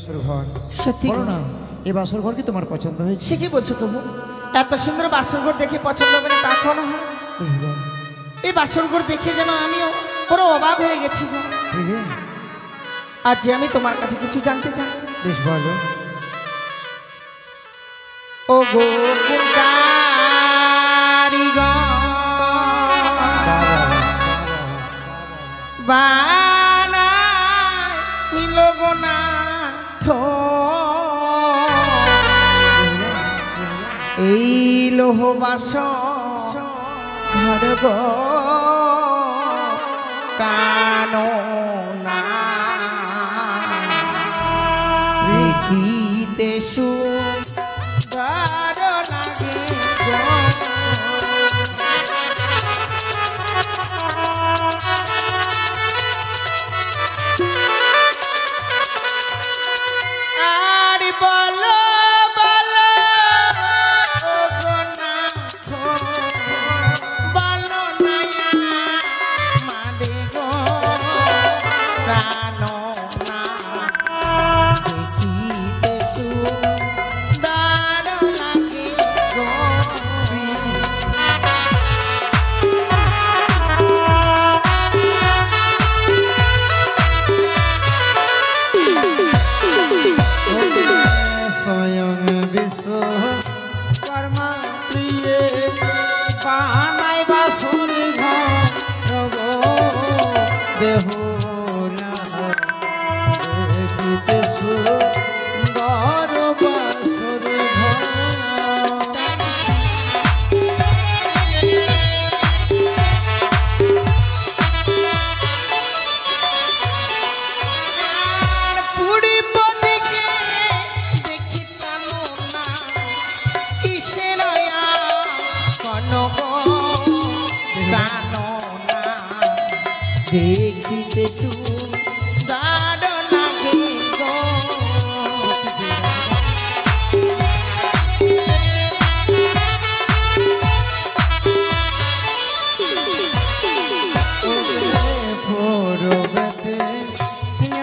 বাসর ঘর। সত্যি বলো না, এই বাসর ঘর কি তোমার পছন্দ হয়েছে? সে কি বলছো প্রভু? এত সুন্দর বাসরঘর দেখে পছন্দ হবে না তা কখনো হয়? বেহুলা, এই বাসরঘর দেখে যেন আমিও পুরো অবাক হয়ে গেছি গো। প্রিয়ে, আজ যে আমি তোমার কাছে কিছু জানতে চাই। বেশ ভালো। ও গো বানাইল গো নাথ এই লোহ বাস ঘর গো প্রাণ না দেখিতে সুন্দর লাগে গো। আর বলো বলো ও গো নাথ, বলো না মাদে গো প্রাণ না দেখিতে সুন্দর লাগে গো। স্বয়ং বিশ্বকর্মা প্রিয়ে বানাই বাসর ঘর গো বেহুলা দেখিতে সুন্দর বাসর ঘর। পুরি পদিকে দেখি পানো না কিসের কনক জানো না দেখিতে সুন্দর লাগে গো। পরবতে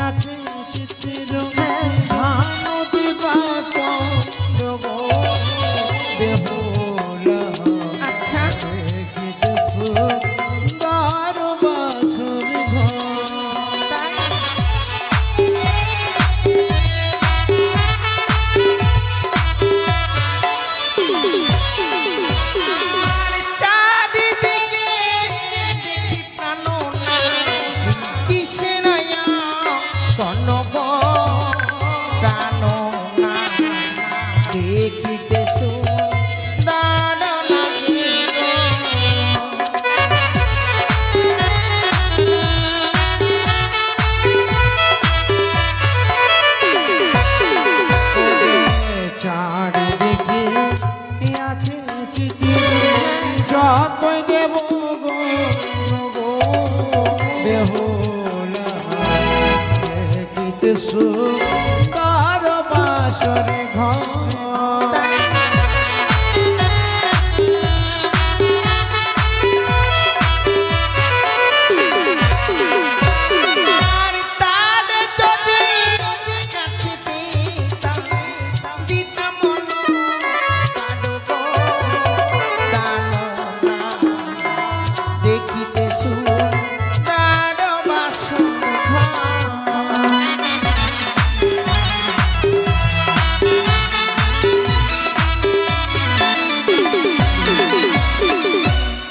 আছে চিত্র ভানুতি বাত গো বেহুলা আচ্ছা দেখিতে সুন্দর বাসর ঘর। চারিদিকে দেখি পানো না কিসের কনক জানো না দেখিতে সুন্দর লাগে গো। চারিদিকে আছে চিঠি যতই দেব গো গো বেহুলা দেখিতে সুন্দর বাসর ঘর। আর তার যদি কাছে পেতাম দিতাম মনো কারো গো জানো না দেখিতে সুন্দর বাসর ঘর।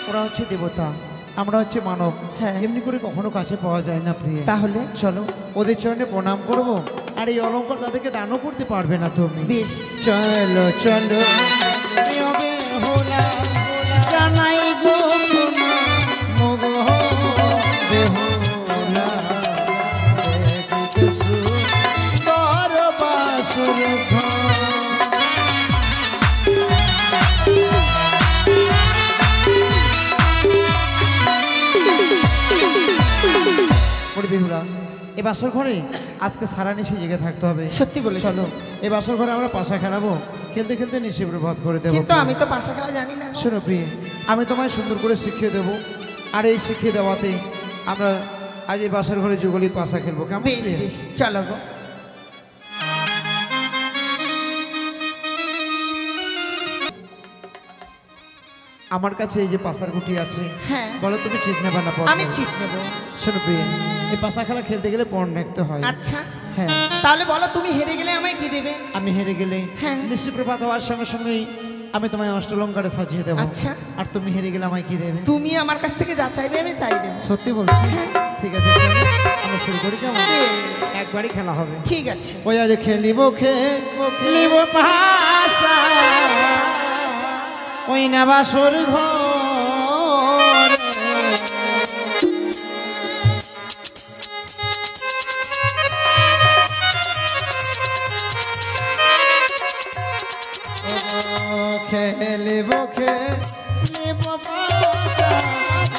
ওরা হচ্ছে দেবতা, আমরা হচ্ছে মানব। হ্যাঁ। এমনি করে কখনো কাছে পাওয়া যায় না প্রিয়। তাহলে চলো ওদের চরণে প্রণাম করব, আর এই অলঙ্কার তাদেরকে দানও করতে পারবে না তুমি। বেশ চলো চলো প্রিয় বেহুলা জানাই গো মগো বেহুলা দেখিতে সুন্দর বাসর ঘর। বেহুলা, এ বাসর ঘরে আজকে সারা নিশে জেগে থাকতে হবে। সত্যি বলেছো। চলো এ বাসর ঘরে আমরা পাশা খেলাবো, খেলতে খেলতে নিশে প্রভাত করে দেবো। কিন্তু আমি তো পাশা খেলা জানি না গো। শোনো প্রিয়, আমি তোমায় সুন্দর করে শিখিয়ে দেবো, আর এই শিখিয়ে দেওয়াতে আমরা আজ এই বাসর ঘরে যুগলি পাশা খেলবো। কেমন বেশ প্রিয়? বেশ চলো গো। আমার কাছে এই যে পাশার গুটি আছে, হ্যাঁ বলো তুমি চিট নেবা না পড়? আমি চিট নেব। শোনো প্রিয়া, এই পাশা খেলা খেলতে গেলে পণ রাখতে হয়। আচ্ছা হ্যাঁ, তাহলে বলো তুমি হেরে গেলে আমায় কি দেবে? আমি হেরে গেলে হ্যাঁ। নিশ্চিতপ্রভাত হওয়ার সঙ্গে সঙ্গেই আমি তোমায় অষ্টলঙ্কারে সাজিয়ে দেবো। আচ্ছা। আর তুমি হেরে গেলে আমায় কি দেবে? তুমি আমার কাছ থেকে যা চাইবে আমি তাই দেবো। সত্যি বলছি? ঠিক আছে, চলো, আমরা শুরু করি। কেমন? একবারই খেলা হবে। ঠিক আছে। ওই আজ খেলিব খেলিব পাশা ওই না বাসর ঘর, খেলিব খেলিব পাশা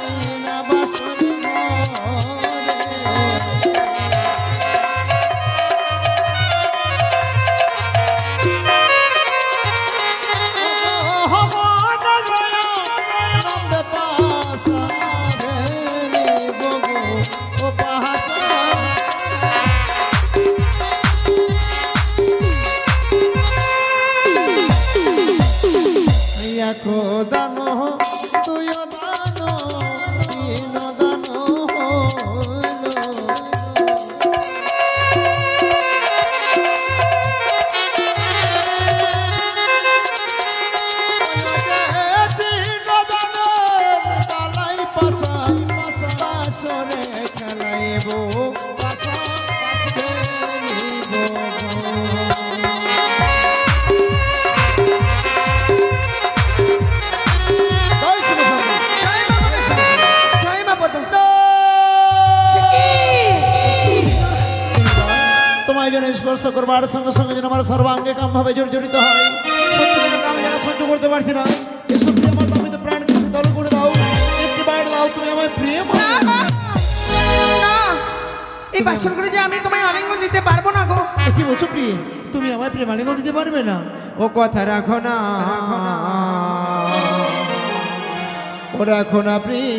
ওই না বাসর দানো তুই দানো তিন দানো পাশরে খেলাইব পাশা তোমায় যেন স্পর্শ করবার সঙ্গে সঙ্গে যেন আমার সর্বাঙ্গে কাম ভাবে জড়িত হয়। সত্যি আমি যেন সহ্য করতে পারছি না। এ সত্যি আমার তুমি তো প্রাণ কিছু দল করে দাও, একটি বাইরে দাও, তুমি আমার প্রেম। এই বাসর করে যে আমি তোমায় আলিঙ্গন দিতে পারবো না গো। কি বলছো প্রিয়? তুমি আমার প্রেম আলিঙ্গন দিতে পারবে না? ও কথা রাখো না, ও রাখো না প্রিয়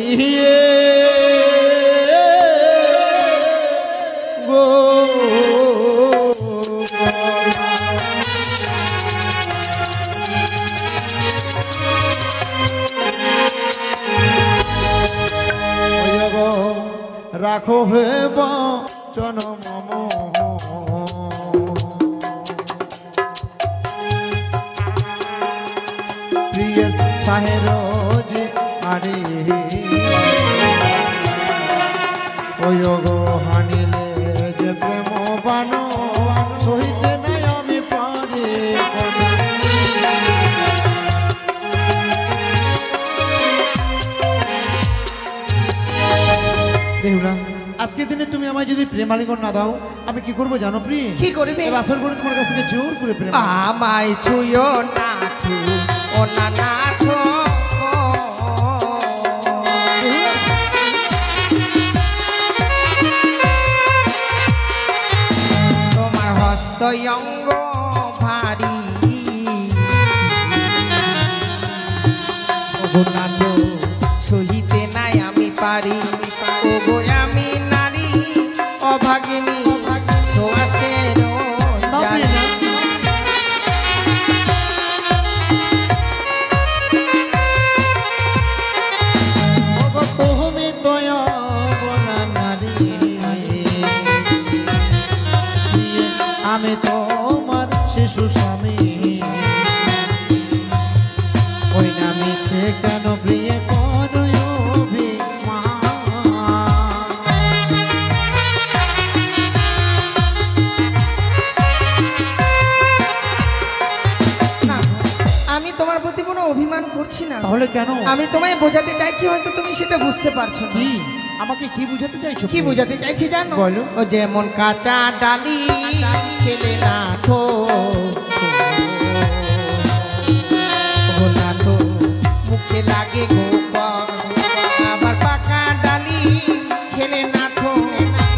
গো। রাখো হে বচন মম প্রিয় সাহের যে আরে ওই গো হানিলে যে প্রেম বান সহিতে নাই আমি পারে। দেহুলা, আজকের দিনে তুমি আমায় যদি প্রেম আলিঙ্গন না দাও, আমি কি করবো জানো প্রিয়? কি করবে? বাসর করে তোমার কাছ থেকে জোর করে প্রেম। আমায় ছুঁয়ো না ও না না তোমার হস্তয়ঙ্গ ভারী নাথ সহিতে নাই আমি পারি। ওগো আমি নারী অভাগিনী ছোঁয়াশের জানি। তুমি তো নারী, আমি তোমার শিশু স্বামী। ওই না মিছে কেন প্রিয় করো অভিমান? না, আমি তোমার প্রতি কোনো অভিমান করছি না। তাহলে কেন? আমি তোমায় বোঝাতে চাইছি, হয়তো তুমি সেটা বুঝতে পারছো না। কি আমাকে কি বুঝাতে চাইছো? কি বুঝাতে চাইছি জানো? বলো। ও যেমন কাঁচা ডালি খেলে না ঠো মুখে লাগে গোবর, আবার পাকা ডালি খেলে না ঠো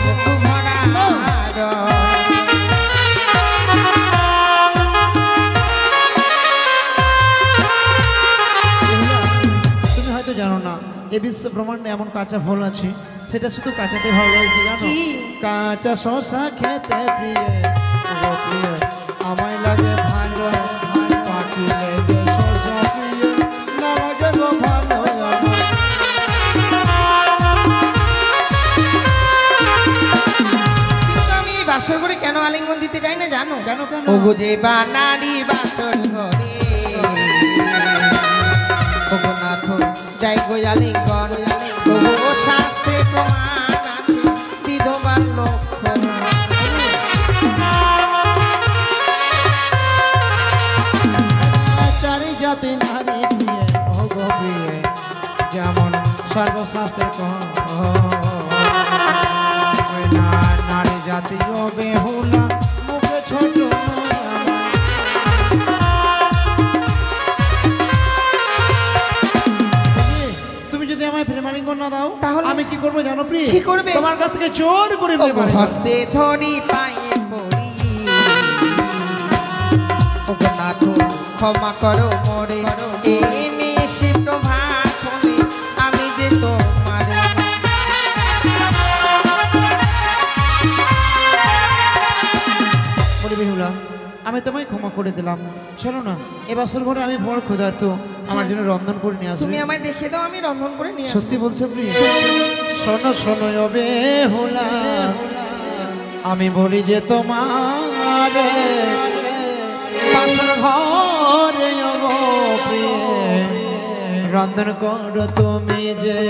মুখ ভরা তুমি হয়তো জানো না, এ বিশ্ব ব্রহ্মাণ্ডে এমন কাঁচা ফল আছে, সেটা শুধু কাঁচাতে ভালো লাগে জানো? কাঁচা শশা খেতে প্রিয় আমায় লাগে ভালো, পাকিলে যে শশা প্রিয় না লাগে গো ভালো। দিতে চাই না জানো? কেন কেন? ওগো দেবা নারী বাসর ঘরে, ওগো নাথ যাই গোয়ালিঙ্গন, ওগো শাস্ত্রে প্রমাণ আছে বিধবার লক্ষণ। চারি জাতি নারী প্রিয়ে ওগো প্রিয়ে, যেমন সর্বশাস্ত্রের নারী জাতীয় বেহুলা মুখে ছোট তুমি যদি আমায় প্রেমালিঙ্গন না দাও তাহলে আমি কি করবো জানো প্রিয়? কি করবে? তোমার কাছ থেকে জোর করে ওগো প্রেমালিঙ্গন। হস্তে ধরি পায়ে পড়ি, ওগো নাথ ক্ষমা করো মোরে, এই নিশিত ভাষণে আমি যে তোমার। বলি বেহুলা আমি তোমায় ক্ষমা করে দিলাম, চলো না এবার ঘরে আমি বড় ক্ষুধার্ত, আমার জন্য রন্ধন করে নিয়ে আসবে। তুমি আমায় দেখিয়ে দাও, আমি রন্ধন করে নিয়ে আসবো। সত্যি বলছো প্রিয়? শোনো শোনো ও বেহুলা, আমি বলি যে তোমার বাসর ঘরে গো প্রিয় রন্ধন করো তুমি যে।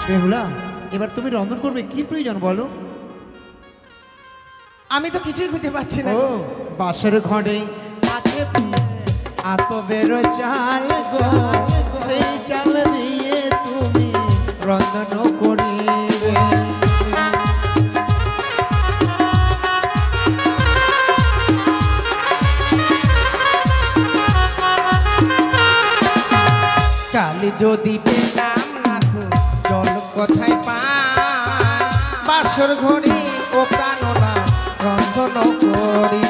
বেহুলা এবার তুমি রন্ধন করবে, কি প্রয়োজন বলো? আমি তো কিছুই খুঁজে পাচ্ছি না। ও বাসর ঘরে আছে আত বেরো চাল গো, সেই চাল দিয়ে তুমি রন্ধন করিবে। চাল যদি পেলাম না তো জল কোথায় পাই, বাসর ঘরে ও প্রাণনা রন্ধন করি।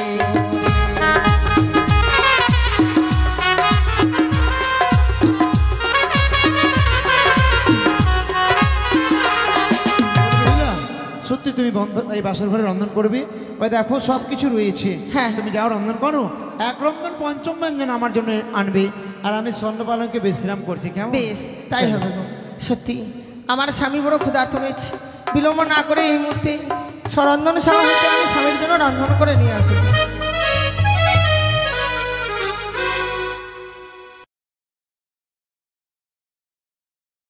বেহুলা, সত্যি তুমি বন্ধ এই বাসর ঘরে রন্ধন করবে? ওই দেখো সব কিছু রয়েছে, হ্যাঁ। তুমি যাও রন্ধন করো। এক রন্ধন পঞ্চম ব্যঞ্জন আমার জন্য আনবে, আর আমি স্বর্ণপালনকে বিশ্রাম করছি, কেমন? বেশ তাই হবে গো। সত্যি আমার স্বামী বড় ক্ষুধার্ত রয়েছে, বিলম্ব না করে এই মুহূর্তে সরন্ধন শালা হতে আমি স্বামীর জন্য রন্ধন করে নিয়ে আসি।